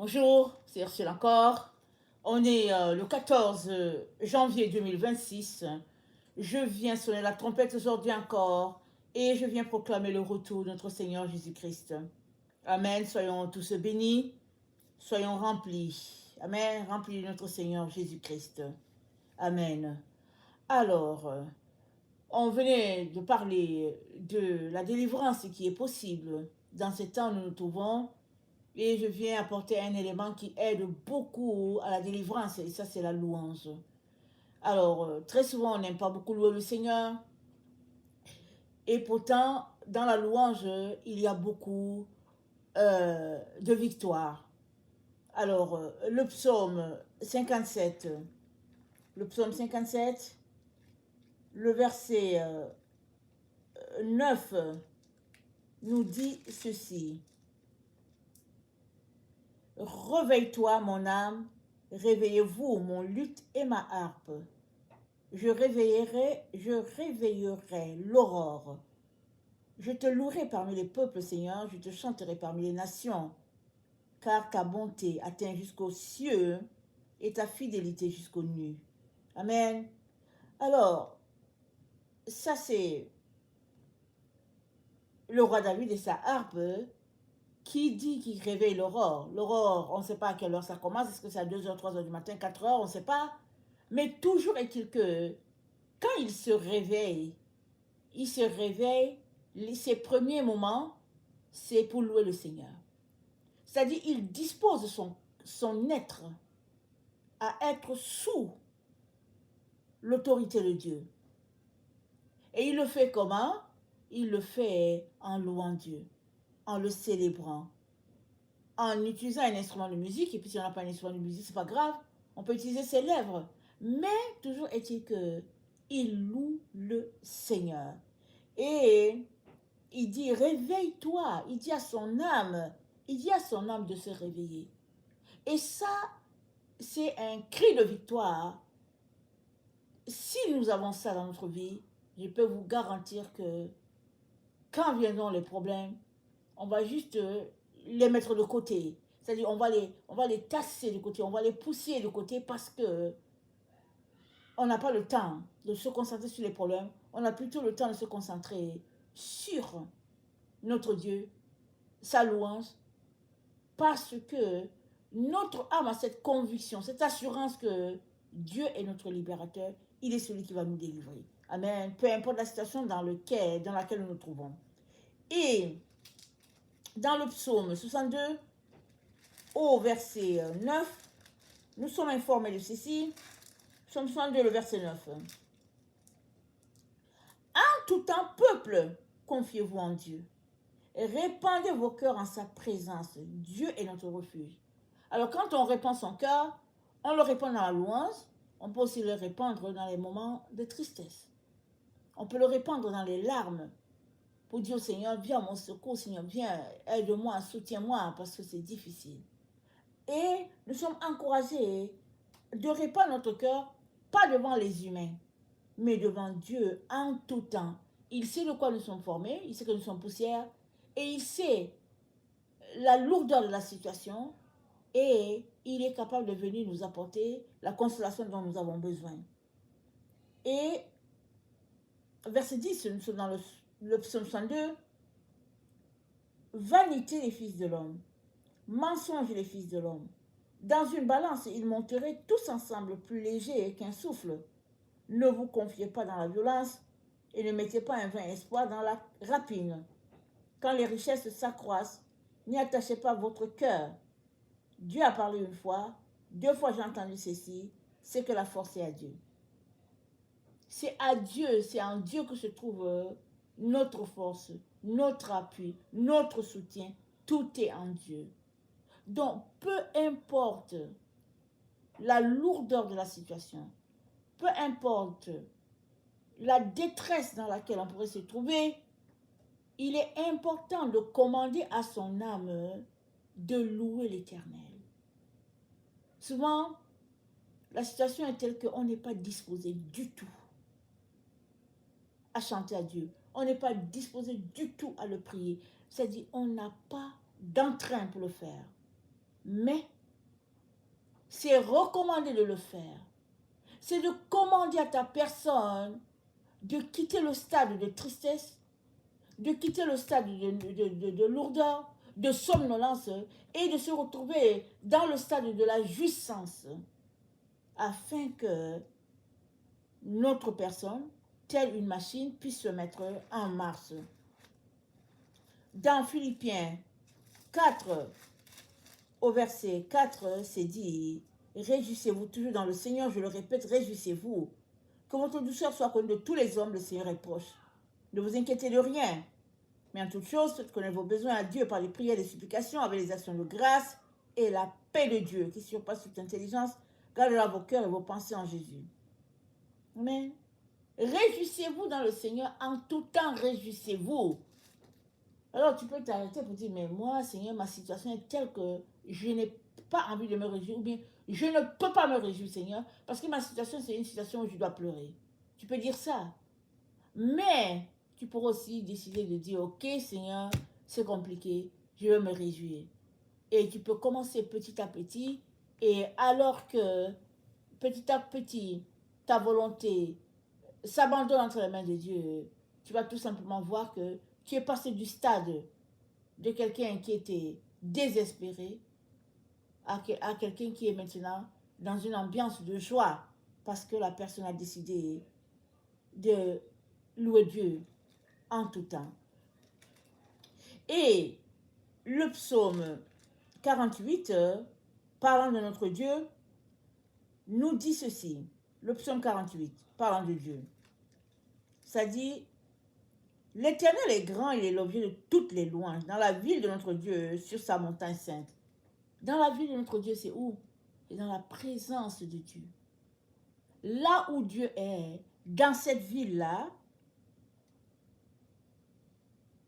Bonjour, c'est Ursule encore. On est le 14 janvier 2026. Je viens sonner la trompette aujourd'hui encore et je viens proclamer le retour de notre Seigneur Jésus-Christ. Amen. Soyons tous bénis, soyons remplis. Amen. Remplis de notre Seigneur Jésus-Christ. Amen. Alors, on venait de parler de la délivrance qui est possible dans ces temps où nous nous trouvons. Et je viens apporter un élément qui aide beaucoup à la délivrance, et ça c'est la louange. Alors, très souvent on n'aime pas beaucoup louer le Seigneur, et pourtant dans la louange, il y a beaucoup de victoires. Alors, le psaume 57, le psaume 57, le verset 9 nous dit ceci. Réveille-toi, mon âme, réveillez-vous, mon luth et ma harpe. Je réveillerai l'aurore. Je te louerai parmi les peuples, Seigneur, je te chanterai parmi les nations, car ta bonté atteint jusqu'aux cieux et ta fidélité jusqu'aux nues. Amen. Alors, ça c'est le roi David et sa harpe qui dit qu'il réveille l'aurore. L'aurore, on ne sait pas à quelle heure ça commence, est-ce que c'est à 2h, 3h du matin, 4h, on ne sait pas. Mais toujours est-il que quand il se réveille, ses premiers moments, c'est pour louer le Seigneur. C'est-à-dire, il dispose son être à être sous l'autorité de Dieu. Et il le fait comment? Il le fait en louant Dieu, en le célébrant, en utilisant un instrument de musique. Et puis si on n'a pas un instrument de musique, c'est pas grave, on peut utiliser ses lèvres. Mais toujours est-il que il loue le Seigneur. Et il dit, réveille-toi. Il dit à son âme de se réveiller. Et ça, c'est un cri de victoire. Si nous avons ça dans notre vie, je peux vous garantir que quand viendront les problèmes, on va juste les mettre de côté. C'est-à-dire, on va les tasser de côté, on va les pousser de côté parce que on n'a pas le temps de se concentrer sur les problèmes. On a plutôt le temps de se concentrer sur notre Dieu, sa louange, parce que notre âme a cette conviction, cette assurance que Dieu est notre libérateur, il est celui qui va nous délivrer. Amen. Peu importe la situation dans laquelle nous nous trouvons. Et dans le psaume 62, au verset 9, nous sommes informés de ceci. Psaume 62, le verset 9. En tout temps, peuple, confiez-vous en Dieu. Répandez vos cœurs en sa présence. Dieu est notre refuge. Alors quand on répand son cœur, on le répand dans la louange, on peut aussi le répandre dans les moments de tristesse. On peut le répandre dans les larmes pour dire au Seigneur, viens à mon secours, Seigneur, viens, aide-moi, soutiens-moi, parce que c'est difficile. Et nous sommes encouragés de répandre notre cœur, pas devant les humains, mais devant Dieu en tout temps. Il sait de quoi nous sommes formés, il sait que nous sommes poussière, et il sait la lourdeur de la situation, et il est capable de venir nous apporter la consolation dont nous avons besoin. Et verset 10, nous sommes dans le psaume 102. Vanité les fils de l'homme, mensonge les fils de l'homme. Dans une balance, ils monteraient tous ensemble plus légers qu'un souffle. Ne vous confiez pas dans la violence et ne mettez pas un vain espoir dans la rapine. Quand les richesses s'accroissent, n'y attachez pas votre cœur. Dieu a parlé une fois, 2 fois j'ai entendu ceci, c'est que la force est à Dieu. C'est à Dieu, c'est en Dieu que se trouve notre force, notre appui, notre soutien. Tout est en Dieu. Donc, peu importe la lourdeur de la situation, peu importe la détresse dans laquelle on pourrait se trouver, il est important de commander à son âme de louer l'Éternel. Souvent, la situation est telle qu'on n'est pas disposé du tout à chanter à Dieu. On n'est pas disposé du tout à le prier. C'est-à-dire, on n'a pas d'entrain pour le faire. Mais c'est recommandé de le faire. C'est de commander à ta personne de quitter le stade de tristesse, de quitter le stade de lourdeur, de somnolence et de se retrouver dans le stade de la jouissance afin que notre personne, telle une machine, puisse se mettre en marche. Dans Philippiens 4, au verset 4, c'est dit, réjouissez-vous toujours dans le Seigneur, je le répète, réjouissez-vous. Que votre douceur soit connue de tous les hommes, le Seigneur est proche. Ne vous inquiétez de rien, mais en toute chose, faites connaître vos besoins à Dieu par les prières et les supplications, avec les actions de grâce, et la paix de Dieu, qui surpasse toute intelligence, gardera vos cœurs et vos pensées en Jésus. Amen. Réjouissez-vous dans le Seigneur, en tout temps réjouissez-vous. Alors tu peux t'arrêter pour dire, mais moi, Seigneur, ma situation est telle que je n'ai pas envie de me réjouir, ou bien je ne peux pas me réjouir, Seigneur, parce que ma situation, c'est une situation où je dois pleurer. Tu peux dire ça. Mais tu pourras aussi décider de dire, ok, Seigneur, c'est compliqué, je vais me réjouir. Et tu peux commencer petit à petit, et alors que petit à petit, ta volonté s'abandonne entre les mains de Dieu, tu vas tout simplement voir que tu es passé du stade de quelqu'un qui était désespéré à quelqu'un qui est maintenant dans une ambiance de joie parce que la personne a décidé de louer Dieu en tout temps. Et le psaume 48, parlant de notre Dieu, nous dit ceci. Le psaume 48, parlant de Dieu. Ça dit, l'Éternel est grand, il est l'objet de toutes les louanges. Dans la ville de notre Dieu, sur sa montagne sainte. Dans la ville de notre Dieu, c'est où? C'est dans la présence de Dieu. Là où Dieu est, dans cette ville-là,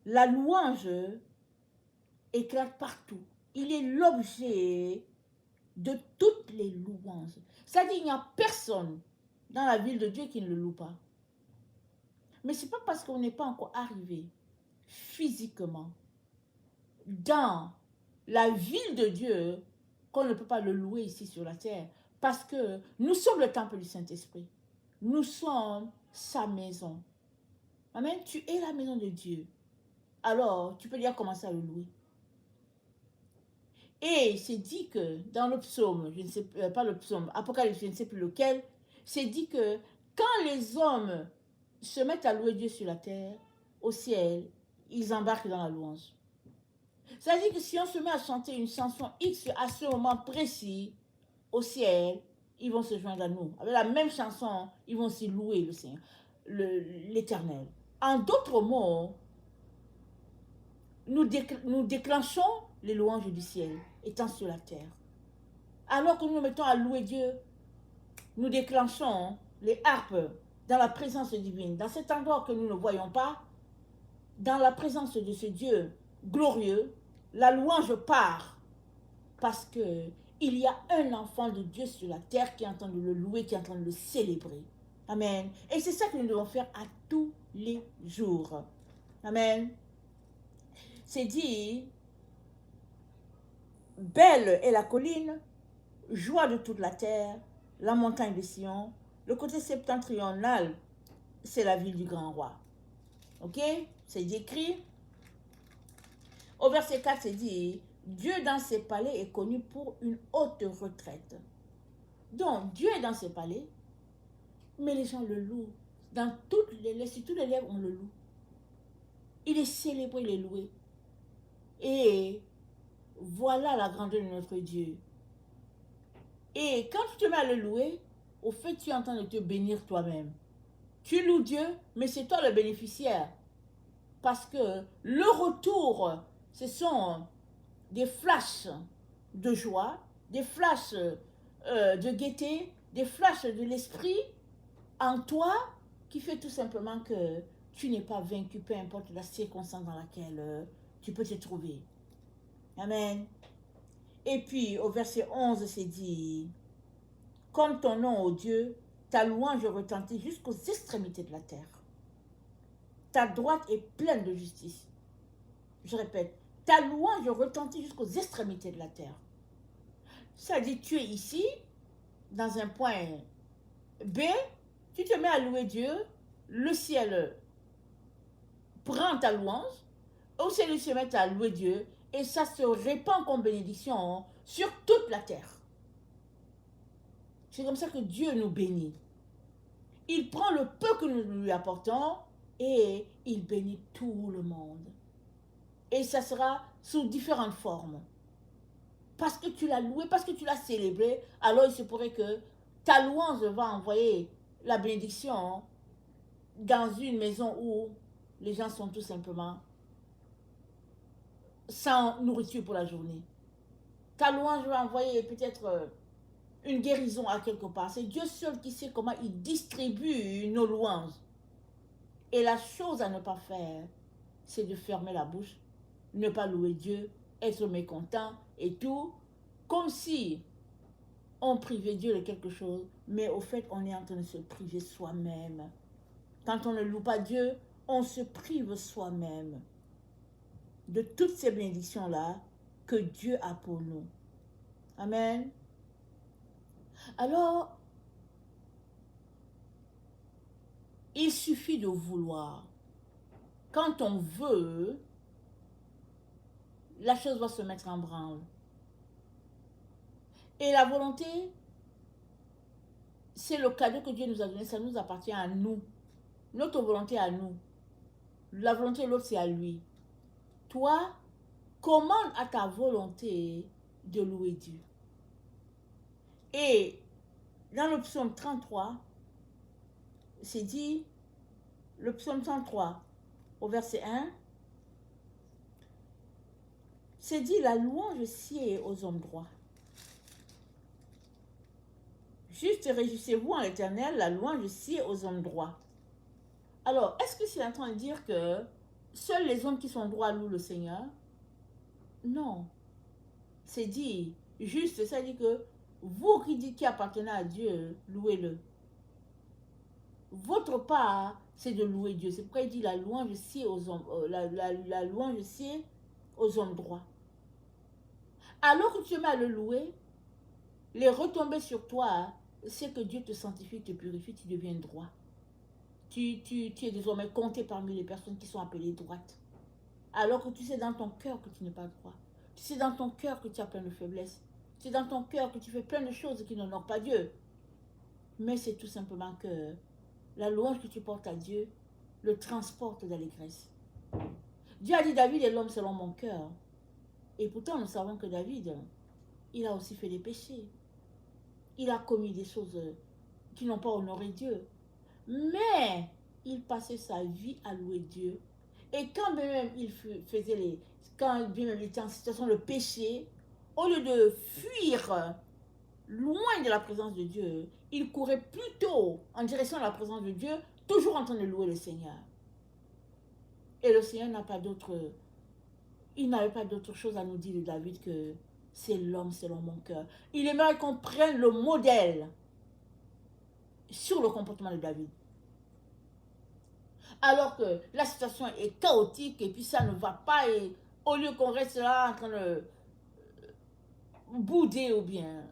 la louange éclate partout. Il est l'objet de toutes les louanges. C'est-à-dire qu'il n'y a personne dans la ville de Dieu qui ne le loue pas. Mais ce n'est pas parce qu'on n'est pas encore arrivé physiquement dans la ville de Dieu qu'on ne peut pas le louer ici sur la terre. Parce que nous sommes le temple du Saint-Esprit. Nous sommes sa maison. Amen. Tu es la maison de Dieu. Alors, tu peux déjà commencer à le louer. Et c'est dit que dans le psaume, je ne sais pas le psaume, Apocalypse, je ne sais plus lequel, c'est dit que quand les hommes se mettent à louer Dieu sur la terre, au ciel, ils embarquent dans la louange. C'est-à-dire que si on se met à chanter une chanson X à ce moment précis, au ciel, ils vont se joindre à nous. Avec la même chanson, ils vont aussi louer le Seigneur, l'Éternel. En d'autres mots, nous déclenchons les louanges du ciel, étant sur la terre. Alors que nous nous mettons à louer Dieu, nous déclenchons les harpes dans la présence divine. Dans cet endroit que nous ne voyons pas, dans la présence de ce Dieu glorieux, la louange part parce que il y a un enfant de Dieu sur la terre qui est en train de le louer, qui est en train de le célébrer. Amen. Et c'est ça que nous devons faire à tous les jours. Amen. C'est dit, belle est la colline, joie de toute la terre, la montagne de Sion. Le côté septentrional, c'est la ville du grand roi. Ok? C'est écrit. Au verset 4, c'est dit, Dieu dans ses palais est connu pour une haute retraite. Donc, Dieu est dans ses palais, mais les gens le louent. Sur toutes les lèvres, on le loue. Il est célébré, il est loué. Et voilà la grandeur de notre Dieu. Et quand tu te mets à le louer, au fait, tu es en train de te bénir toi-même. Tu loues Dieu, mais c'est toi le bénéficiaire. Parce que le retour, ce sont des flashs de joie, des flashs de gaieté, des flashs de l'esprit en toi qui fait tout simplement que tu n'es pas vaincu, peu importe la circonstance dans laquelle tu peux te trouver. Amen. Et puis au verset 11, c'est dit, comme ton nom, ô Dieu, ta louange retentit jusqu'aux extrémités de la terre. Ta droite est pleine de justice. Je répète, ta louange retentit jusqu'aux extrémités de la terre. Ça dit, tu es ici, dans un point B, tu te mets à louer Dieu, le ciel prend ta louange, au ciel se met à louer Dieu, et ça se répand comme bénédiction sur toute la terre. C'est comme ça que Dieu nous bénit. Il prend le peu que nous lui apportons et il bénit tout le monde. Et ça sera sous différentes formes. Parce que tu l'as loué, parce que tu l'as célébré, alors il se pourrait que ta louange va envoyer la bénédiction dans une maison où les gens sont tout simplement sans nourriture pour la journée. Ta louange va envoyer peut-être une guérison à quelque part. C'est Dieu seul qui sait comment il distribue nos louanges. Et la chose à ne pas faire, c'est de fermer la bouche, ne pas louer Dieu, être mécontent et tout, comme si on privait Dieu de quelque chose, mais au fait, on est en train de se priver soi-même. Quand on ne loue pas Dieu, on se prive soi-même de toutes ces bénédictions-là que Dieu a pour nous. Amen. Alors, il suffit de vouloir. Quand on veut, la chose va se mettre en branle. Et la volonté, c'est le cadeau que Dieu nous a donné, ça nous appartient à nous. Notre volonté à nous. La volonté de l'autre, c'est à lui. Toi, commande à ta volonté de louer Dieu. Et dans le psaume 33, c'est dit, le psaume 33, au verset 1, c'est dit, la louange sied aux hommes droits. Juste réjouissez-vous en l'Éternel, la louange sied aux hommes droits. Alors, est-ce que c'est en train de dire que seuls les hommes qui sont droits louent le Seigneur? Non. C'est dit, juste, ça dit que vous qui dites qui appartenez à Dieu, louez-le. Votre part, c'est de louer Dieu. C'est pourquoi il dit la louange sied aux hommes, la louange sied aux hommes droits. Alors que tu te mets à le louer, les retombées sur toi, c'est que Dieu te sanctifie, te purifie, tu deviens droit. Tu es désormais compté parmi les personnes qui sont appelées droites. Alors que tu sais dans ton cœur que tu n'es pas droit. Tu sais dans ton cœur que tu as plein de faiblesses. Tu sais dans ton cœur que tu fais plein de choses qui n'honorent pas Dieu. Mais c'est tout simplement que la louange que tu portes à Dieu le transporte d'allégresse. Dieu a dit, David est l'homme selon mon cœur. Et pourtant, nous savons que David, il a aussi fait des péchés. Il a commis des choses qui n'ont pas honoré Dieu. Mais il passait sa vie à louer Dieu. Et quand même il faisait quand bien même il était en situation de péché, au lieu de fuir loin de la présence de Dieu, il courait plutôt en direction de la présence de Dieu, toujours en train de louer le Seigneur. Et le Seigneur n'a pas d'autre, il n'avait pas d'autre chose à nous dire de David que c'est l'homme selon mon cœur. Il aimerait qu'on prenne le modèle sur le comportement de David. Alors que la situation est chaotique et puis ça ne va pas, et au lieu qu'on reste là en train de bouder ou bien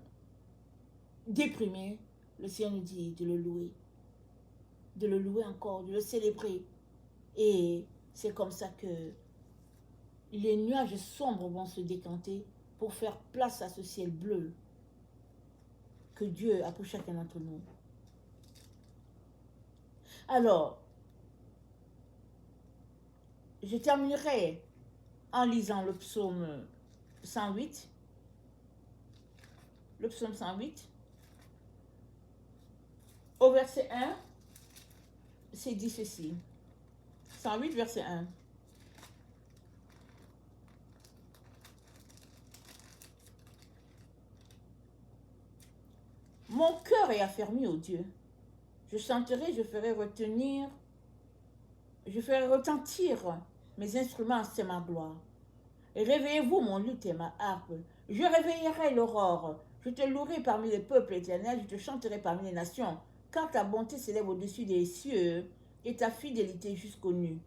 déprimer, le Seigneur nous dit de le louer encore, de le célébrer. Et c'est comme ça que les nuages sombres vont se décanter pour faire place à ce ciel bleu que Dieu a pour chacun d'entre nous. Alors, je terminerai en lisant le psaume 108. Le psaume 108. Au verset 1, c'est dit ceci. 108, verset 1. Mon cœur est affermi au Dieu. Je chanterai, je ferai retentir mes instruments, c'est ma gloire. Réveillez-vous, mon luth et ma harpe. Je réveillerai l'aurore. Je te louerai parmi les peuples éternels, je te chanterai parmi les nations, car ta bonté s'élève au-dessus des cieux et ta fidélité jusqu'aux nues.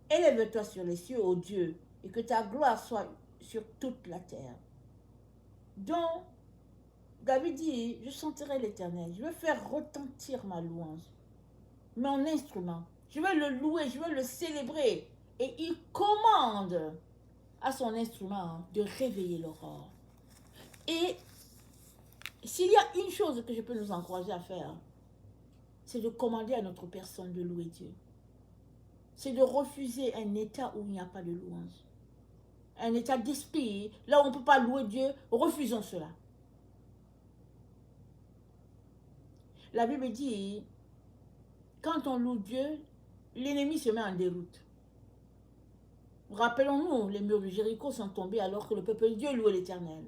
Élève-toi sur les cieux, ô Dieu, et que ta gloire soit sur toute la terre. Donc, David dit, je chanterai l'Éternel, je vais faire retentir ma louange, mon instrument. Je vais le louer, je vais le célébrer. Et il commande à son instrument de réveiller l'aurore. Et s'il y a une chose que je peux nous encourager à faire, c'est de commander à notre personne de louer Dieu. C'est de refuser un état où il n'y a pas de louange. Un état d'esprit, là où on ne peut pas louer Dieu, refusons cela. La Bible dit, quand on loue Dieu, l'ennemi se met en déroute. Rappelons-nous, les murs de Jéricho sont tombés alors que le peuple de Dieu louait l'Éternel.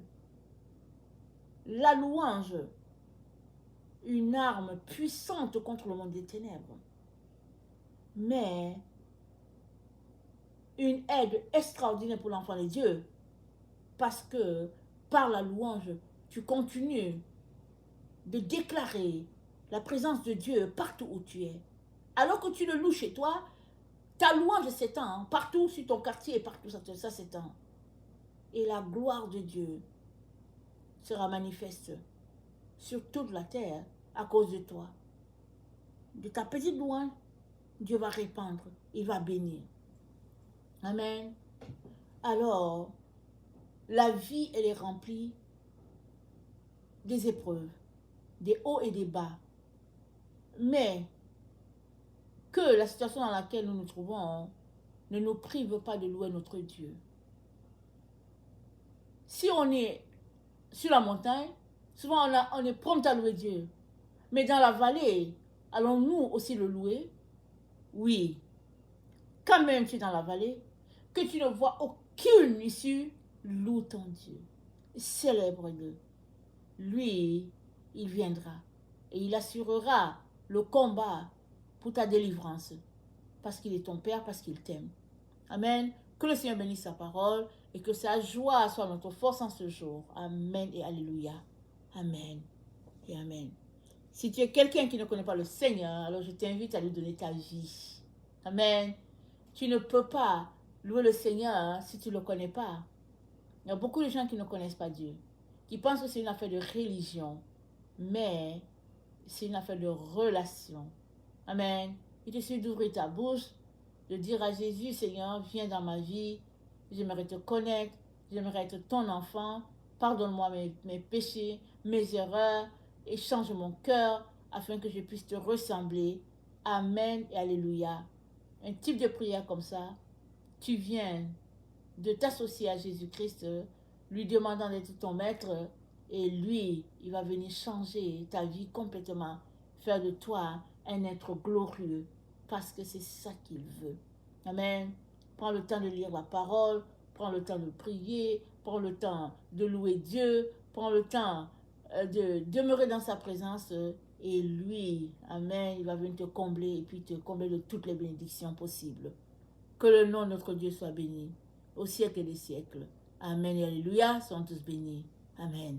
La louange, une arme puissante contre le monde des ténèbres, mais une aide extraordinaire pour l'enfant de Dieu, parce que par la louange, tu continues de déclarer la présence de Dieu partout où tu es. Alors que tu le loues chez toi, ta louange s'étend partout sur ton quartier et partout ça s'étend. Et la gloire de Dieu sera manifeste sur toute la terre à cause de toi. De ta petite louange, Dieu va répandre, il va bénir. Amen. Alors, la vie, elle est remplie des épreuves, des hauts et des bas. Mais que la situation dans laquelle nous nous trouvons ne nous prive pas de louer notre Dieu. Si on est sur la montagne, souvent on est prompt à louer Dieu. Mais dans la vallée, allons-nous aussi le louer? Oui. Quand même tu es dans la vallée, que tu ne vois aucune issue, loue ton Dieu. Célèbre-le. Lui, il viendra et il assurera le combat pour ta délivrance. Parce qu'il est ton Père, parce qu'il t'aime. Amen. Que le Seigneur bénisse sa parole et que sa joie soit notre force en ce jour. Amen et alléluia. Amen et amen. Si tu es quelqu'un qui ne connaît pas le Seigneur, alors je t'invite à lui donner ta vie. Amen. Tu ne peux pas louer le Seigneur si tu ne le connais pas. Il y a beaucoup de gens qui ne connaissent pas Dieu, qui pensent que c'est une affaire de religion, mais c'est une affaire de relation. Amen. Il te suffit d'ouvrir ta bouche, de dire à Jésus, Seigneur, viens dans ma vie, j'aimerais te connaître, j'aimerais être ton enfant, pardonne-moi mes péchés, mes erreurs, et change mon cœur afin que je puisse te ressembler. Amen et alléluia. Un type de prière comme ça, tu viens de t'associer à Jésus-Christ, lui demandant d'être ton maître, et lui, il va venir changer ta vie complètement, faire de toi un être glorieux, parce que c'est ça qu'il veut. Amen. Prends le temps de lire la parole, prends le temps de prier, prends le temps de louer Dieu, prends le temps de demeurer dans sa présence, et lui, amen, il va venir te combler et puis te combler de toutes les bénédictions possibles. Que le nom de notre Dieu soit béni au siècle des siècles. Amen et alléluia, sont tous bénis. Amen.